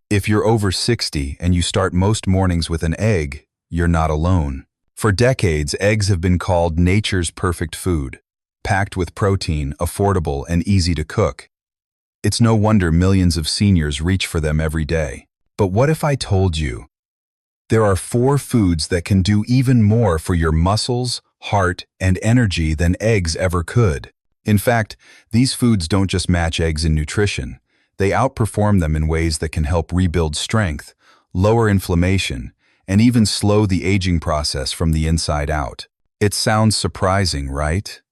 If you're over 60 and you start most mornings with an egg, you're not alone. For decades, eggs have been called nature's perfect food, packed with protein, affordable, and easy to cook. It's no wonder millions of seniors reach for them every day. But what if I told you there are 4 foods that can do even more for your muscles, heart, and energy than eggs ever could? In fact, these foods don't just match eggs in nutrition. They outperform them in ways that can help rebuild strength, lower inflammation, and even slow the aging process from the inside out. It sounds surprising, right?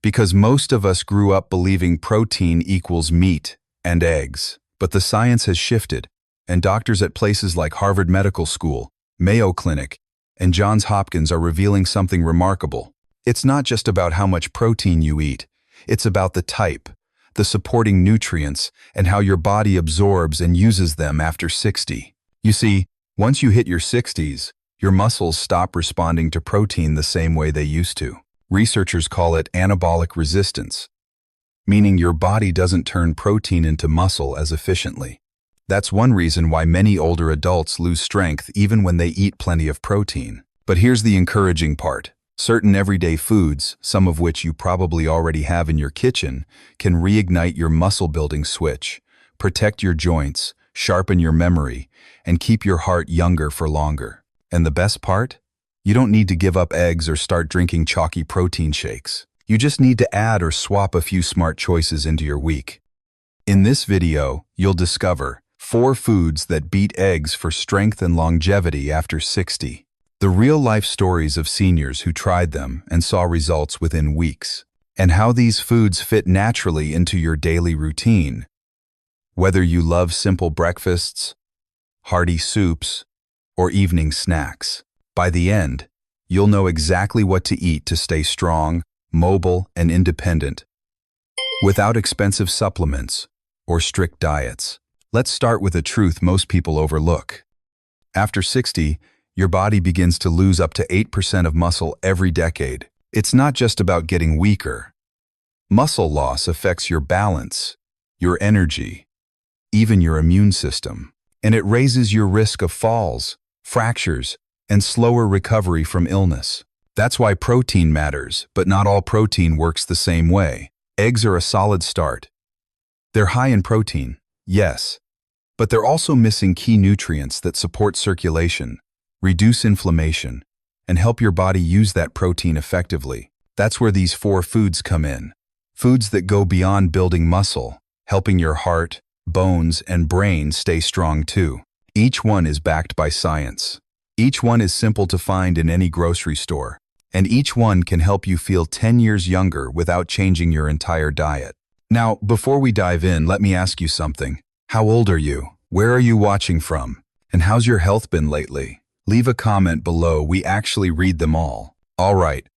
Because most of us grew up believing protein equals meat and eggs. But the science has shifted, and doctors at places like Harvard Medical School, Mayo Clinic, and Johns Hopkins are revealing something remarkable. It's not just about how much protein you eat. It's about the type, the supporting nutrients, and how your body absorbs and uses them after 60. You see, once you hit your 60s, your muscles stop responding to protein the same way they used to. Researchers call it anabolic resistance, meaning your body doesn't turn protein into muscle as efficiently. That's one reason why many older adults lose strength even when they eat plenty of protein. But here's the encouraging part. Certain everyday foods, some of which you probably already have in your kitchen, can reignite your muscle-building switch, protect your joints, sharpen your memory, and keep your heart younger for longer. And the best part? You don't need to give up eggs or start drinking chalky protein shakes. You just need to add or swap a few smart choices into your week. In this video, you'll discover 4 foods that beat eggs for strength and longevity after 60. The real-life stories of seniors who tried them and saw results within weeks, and how these foods fit naturally into your daily routine. Whether you love simple breakfasts, hearty soups, or evening snacks, by the end, you'll know exactly what to eat to stay strong, mobile, and independent, without expensive supplements or strict diets. Let's start with a truth most people overlook. After 60, your body begins to lose up to 8% of muscle every decade. It's not just about getting weaker. Muscle loss affects your balance, your energy, even your immune system, and it raises your risk of falls, fractures, and slower recovery from illness. That's why protein matters, but not all protein works the same way. Eggs are a solid start. They're high in protein, yes, but they're also missing key nutrients that support circulation, reduce inflammation, and help your body use that protein effectively. That's where these 4 foods come in. Foods that go beyond building muscle, helping your heart, bones, and brain stay strong too. Each one is backed by science. Each one is simple to find in any grocery store. And each one can help you feel 10 years younger without changing your entire diet. Now, before we dive in, let me ask you something. How old are you? Where are you watching from? And how's your health been lately? Leave a comment below. We actually read them all. All right.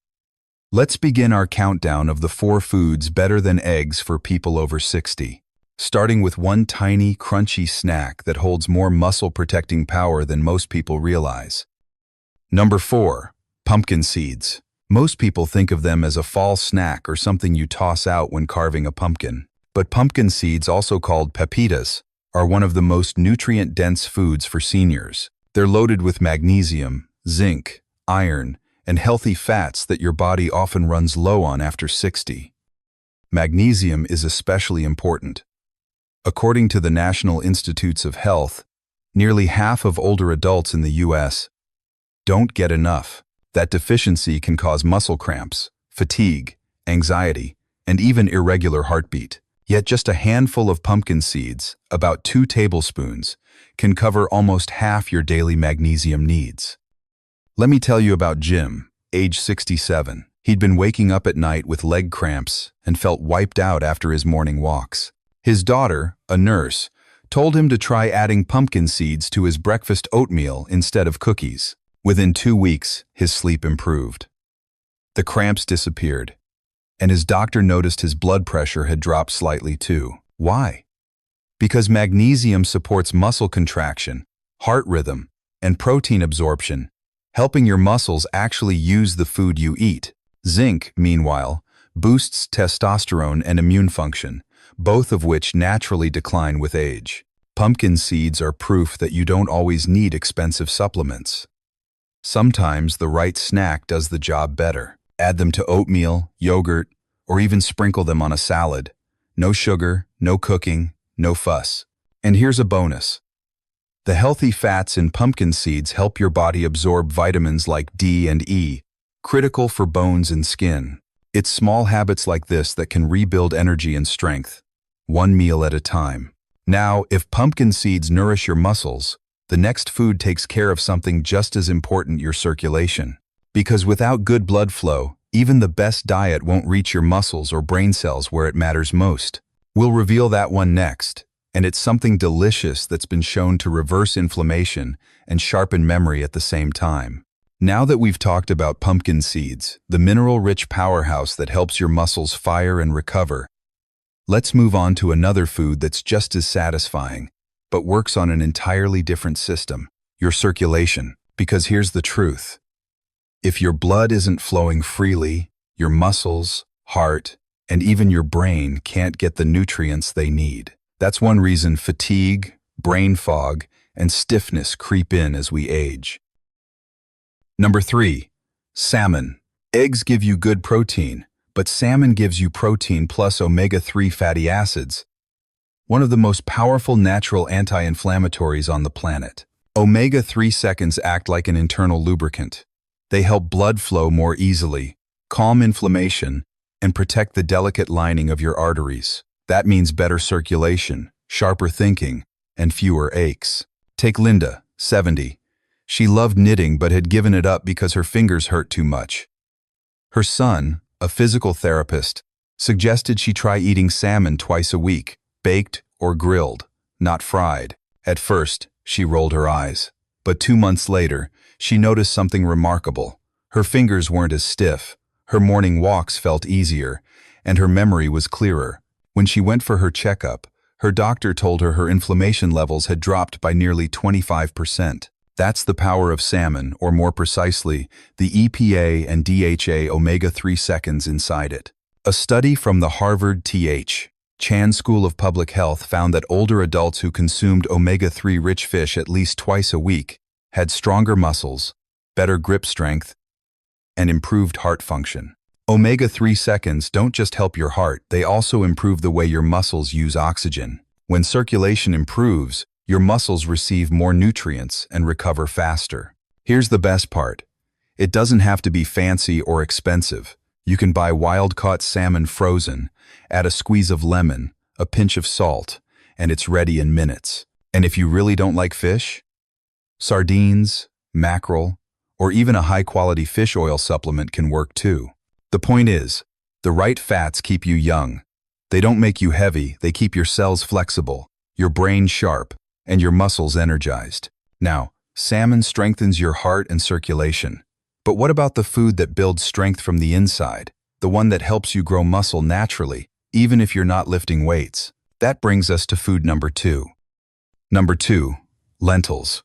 Let's begin our countdown of the 4 foods better than eggs for people over 60. Starting with one tiny, crunchy snack that holds more muscle-protecting power than most people realize. Number 4. Pumpkin seeds. Most people think of them as a fall snack or something you toss out when carving a pumpkin. But pumpkin seeds, also called pepitas, are one of the most nutrient-dense foods for seniors. They're loaded with magnesium, zinc, iron, and healthy fats that your body often runs low on after 60. Magnesium is especially important. According to the National Institutes of Health, nearly half of older adults in the U.S. don't get enough. That deficiency can cause muscle cramps, fatigue, anxiety, and even irregular heartbeat. Yet just a handful of pumpkin seeds, about 2 tablespoons, can cover almost half your daily magnesium needs. Let me tell you about Jim, age 67. He'd been waking up at night with leg cramps and felt wiped out after his morning walks. His daughter, a nurse, told him to try adding pumpkin seeds to his breakfast oatmeal instead of cookies. Within 2 weeks, his sleep improved. The cramps disappeared, and his doctor noticed his blood pressure had dropped slightly too. Why? Because magnesium supports muscle contraction, heart rhythm, and protein absorption, helping your muscles actually use the food you eat. Zinc, meanwhile, boosts testosterone and immune function, both of which naturally decline with age. Pumpkin seeds are proof that you don't always need expensive supplements. Sometimes the right snack does the job better. Add them to oatmeal, yogurt, or even sprinkle them on a salad. No sugar, no cooking, no fuss. And here's a bonus. The healthy fats in pumpkin seeds help your body absorb vitamins like D and E, critical for bones and skin. It's small habits like this that can rebuild energy and strength, one meal at a time. Now, if pumpkin seeds nourish your muscles, the next food takes care of something just as important: your circulation. Because without good blood flow, even the best diet won't reach your muscles or brain cells where it matters most. We'll reveal that one next, and it's something delicious that's been shown to reverse inflammation and sharpen memory at the same time. Now that we've talked about pumpkin seeds, the mineral-rich powerhouse that helps your muscles fire and recover, let's move on to another food that's just as satisfying, but works on an entirely different system: your circulation. Because here's the truth. If your blood isn't flowing freely, your muscles, heart, and even your brain can't get the nutrients they need. That's one reason fatigue, brain fog, and stiffness creep in as we age. Number 3, salmon. Eggs give you good protein, but salmon gives you protein plus omega-3 fatty acids, one of the most powerful natural anti-inflammatories on the planet. Omega-3 seconds act like an internal lubricant. They help blood flow more easily, calm inflammation, and protect the delicate lining of your arteries. That means better circulation, sharper thinking, and fewer aches. Take Linda, 70. She loved knitting but had given it up because her fingers hurt too much. Her son, a physical therapist, suggested she try eating salmon twice a week, baked or grilled, not fried. At first, she rolled her eyes, but 2 months later, she noticed something remarkable. Her fingers weren't as stiff, her morning walks felt easier, and her memory was clearer. When she went for her checkup, her doctor told her her inflammation levels had dropped by nearly 25%. That's the power of salmon, or more precisely, the EPA and DHA omega-3 seconds inside it. A study from the Harvard T.H. Chan School of Public Health found that older adults who consumed omega-3 rich fish at least twice a week had stronger muscles, better grip strength, and improved heart function. Omega-3 seconds don't just help your heart, they also improve the way your muscles use oxygen. When circulation improves, your muscles receive more nutrients and recover faster. Here's the best part. It doesn't have to be fancy or expensive. You can buy wild-caught salmon frozen, add a squeeze of lemon, a pinch of salt, and it's ready in minutes. And if you really don't like fish, sardines, mackerel, or even a high-quality fish oil supplement can work too. The point is, the right fats keep you young. They don't make you heavy, they keep your cells flexible, your brain sharp, and your muscles energized. Now, salmon strengthens your heart and circulation. But what about the food that builds strength from the inside? The one that helps you grow muscle naturally, even if you're not lifting weights? That brings us to food number 2. Number 2, lentils.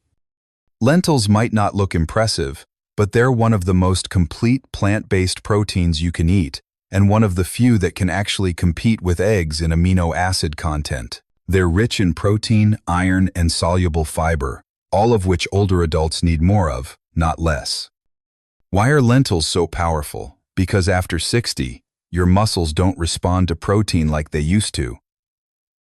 Lentils might not look impressive, but they're one of the most complete plant-based proteins you can eat, and one of the few that can actually compete with eggs in amino acid content. They're rich in protein, iron, and soluble fiber, all of which older adults need more of, not less. Why are lentils so powerful? Because after 60, your muscles don't respond to protein like they used to.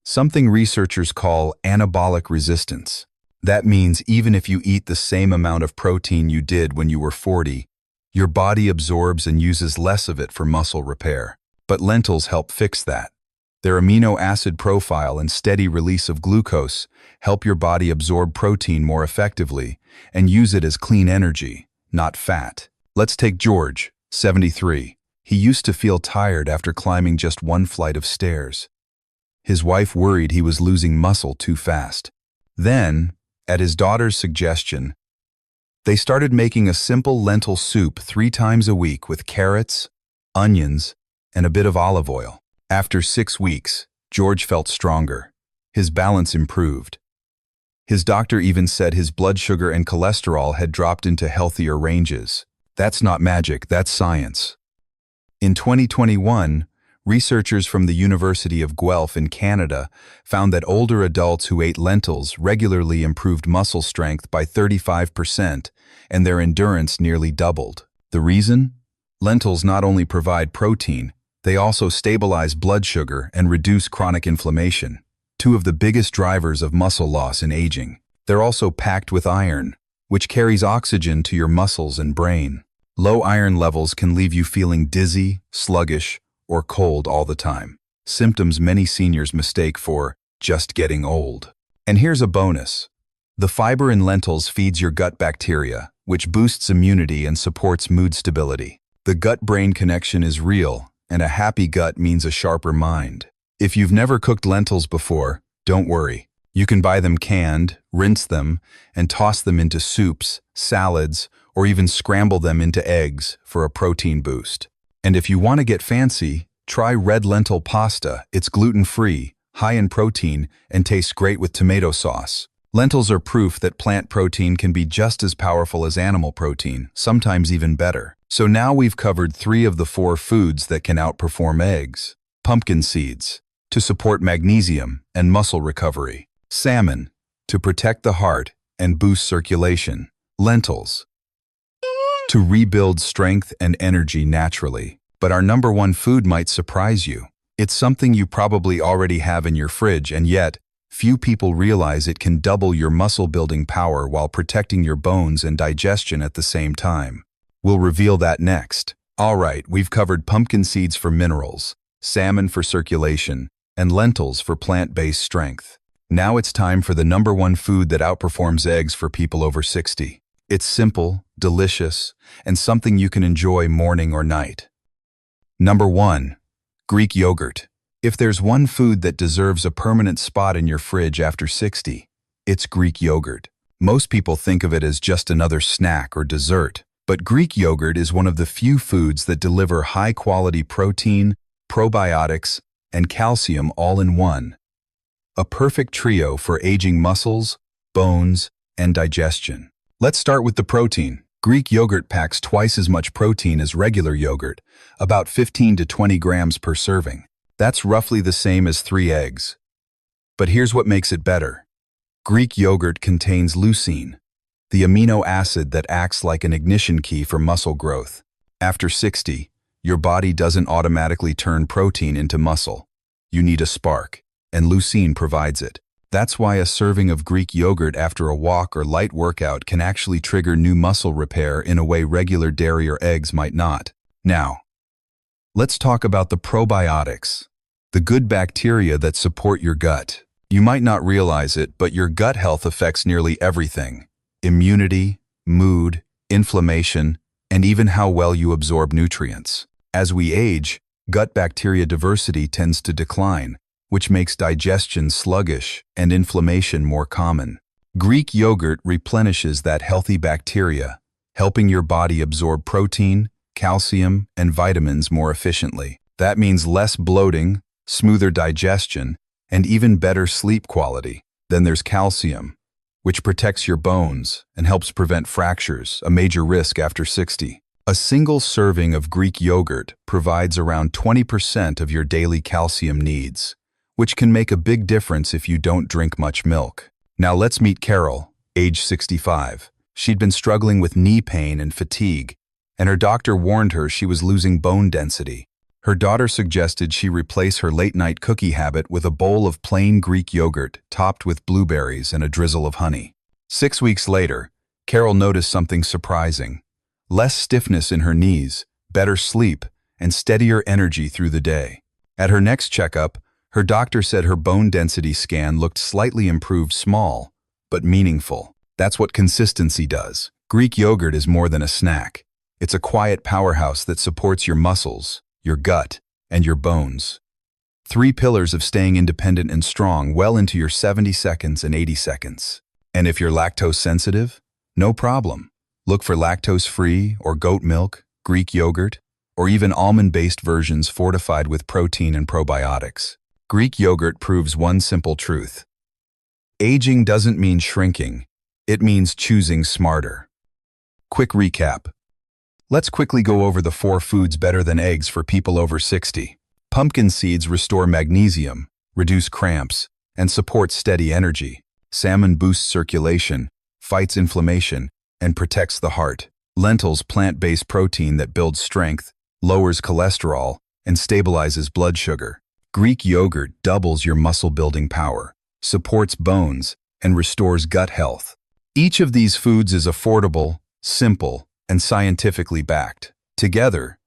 Something researchers call anabolic resistance. That means even if you eat the same amount of protein you did when you were 40, your body absorbs and uses less of it for muscle repair. But lentils help fix that. Their amino acid profile and steady release of glucose help your body absorb protein more effectively and use it as clean energy, not fat. Let's take George, 73. He used to feel tired after climbing just one flight of stairs. His wife worried he was losing muscle too fast. Then, at his daughter's suggestion, they started making a simple lentil soup 3 times a week with carrots, onions, and a bit of olive oil. After 6 weeks, George felt stronger. His balance improved. His doctor even said his blood sugar and cholesterol had dropped into healthier ranges. That's not magic, that's science. In 2021, Researchers from the University of Guelph in Canada found that older adults who ate lentils regularly improved muscle strength by 35%, and their endurance nearly doubled. The reason? Lentils not only provide protein, they also stabilize blood sugar and reduce chronic inflammation, two of the biggest drivers of muscle loss in aging. They're also packed with iron, which carries oxygen to your muscles and brain. Low iron levels can leave you feeling dizzy, sluggish, or cold all the time. Symptoms many seniors mistake for just getting old. And here's a bonus. The fiber in lentils feeds your gut bacteria, which boosts immunity and supports mood stability. The gut-brain connection is real, and a happy gut means a sharper mind. If you've never cooked lentils before, don't worry. You can buy them canned, rinse them, and toss them into soups, salads, or even scramble them into eggs for a protein boost. And if you want to get fancy, try red lentil pasta. It's gluten-free, high in protein, and tastes great with tomato sauce. Lentils are proof that plant protein can be just as powerful as animal protein, sometimes even better. So now we've covered 3 of the 4 foods that can outperform eggs. Pumpkin seeds, to support magnesium and muscle recovery. Salmon, to protect the heart and boost circulation. Lentils, to rebuild strength and energy naturally. But our number 1 food might surprise you. It's something you probably already have in your fridge, and yet, few people realize it can double your muscle-building power while protecting your bones and digestion at the same time. We'll reveal that next. All right, we've covered pumpkin seeds for minerals, salmon for circulation, and lentils for plant-based strength. Now it's time for the number 1 food that outperforms eggs for people over 60. It's simple, delicious, and something you can enjoy morning or night. Number 1. Greek yogurt. If there's one food that deserves a permanent spot in your fridge after 60, it's Greek yogurt. Most people think of it as just another snack or dessert, but Greek yogurt is one of the few foods that deliver high-quality protein, probiotics, and calcium all in one. A perfect trio for aging muscles, bones, and digestion. Let's start with the protein. Greek yogurt packs twice as much protein as regular yogurt, about 15 to 20 grams per serving. That's roughly the same as 3 eggs. But here's what makes it better. Greek yogurt contains leucine, the amino acid that acts like an ignition key for muscle growth. After 60, your body doesn't automatically turn protein into muscle. You need a spark, and leucine provides it. That's why a serving of Greek yogurt after a walk or light workout can actually trigger new muscle repair in a way regular dairy or eggs might not. Now, let's talk about the probiotics, the good bacteria that support your gut. You might not realize it, but your gut health affects nearly everything: immunity, mood, inflammation, and even how well you absorb nutrients. As we age, gut bacteria diversity tends to decline, which makes digestion sluggish and inflammation more common. Greek yogurt replenishes that healthy bacteria, helping your body absorb protein, calcium, and vitamins more efficiently. That means less bloating, smoother digestion, and even better sleep quality. Then there's calcium, which protects your bones and helps prevent fractures, a major risk after 60. A single serving of Greek yogurt provides around 20% of your daily calcium needs, which can make a big difference if you don't drink much milk. Now let's meet Carol, age 65. She'd been struggling with knee pain and fatigue, and her doctor warned her she was losing bone density. Her daughter suggested she replace her late-night cookie habit with a bowl of plain Greek yogurt topped with blueberries and a drizzle of honey. 6 weeks later, Carol noticed something surprising: less stiffness in her knees, better sleep, and steadier energy through the day. At her next checkup, her doctor said her bone density scan looked slightly improved, small, but meaningful. That's what consistency does. Greek yogurt is more than a snack. It's a quiet powerhouse that supports your muscles, your gut, and your bones. 3 pillars of staying independent and strong well into your 70 seconds and 80 seconds. And if you're lactose sensitive, no problem. Look for lactose-free or goat milk, Greek yogurt, or even almond-based versions fortified with protein and probiotics. Greek yogurt proves one simple truth: aging doesn't mean shrinking, it means choosing smarter. Quick recap. Let's quickly go over the 4 foods better than eggs for people over 60. Pumpkin seeds restore magnesium, reduce cramps, and support steady energy. Salmon boosts circulation, fights inflammation, and protects the heart. Lentils, plant-based protein that builds strength, lowers cholesterol, and stabilizes blood sugar. Greek yogurt doubles your muscle-building power, supports bones, and restores gut health. Each of these foods is affordable, simple, and scientifically backed. Together,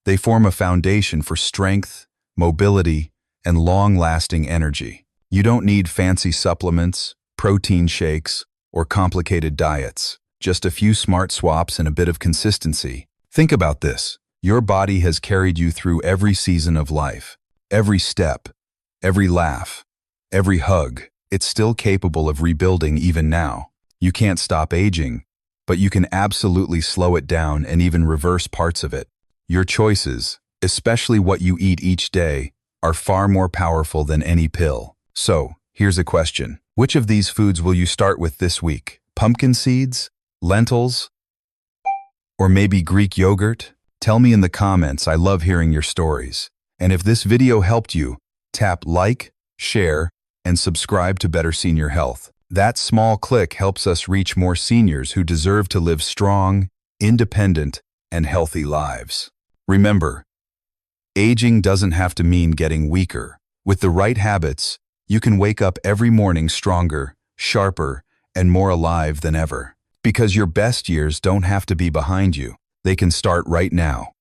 they form a foundation for strength, mobility, and long-lasting energy. You don't need fancy supplements, protein shakes, or complicated diets. Just a few smart swaps and a bit of consistency. Think about this. Your body has carried you through every season of life. Every step, every laugh, every hug. It's still capable of rebuilding even now. You can't stop aging, but you can absolutely slow it down and even reverse parts of it. Your choices, especially what you eat each day, are far more powerful than any pill. So, here's a question. Which of these foods will you start with this week? Pumpkin seeds? Lentils? Or maybe Greek yogurt? Tell me in the comments. I love hearing your stories. And if this video helped you, tap like, share, and subscribe to Better Senior Health. That small click helps us reach more seniors who deserve to live strong, independent, and healthy lives. Remember, aging doesn't have to mean getting weaker. With the right habits, you can wake up every morning stronger, sharper, and more alive than ever. Because your best years don't have to be behind you. They can start right now.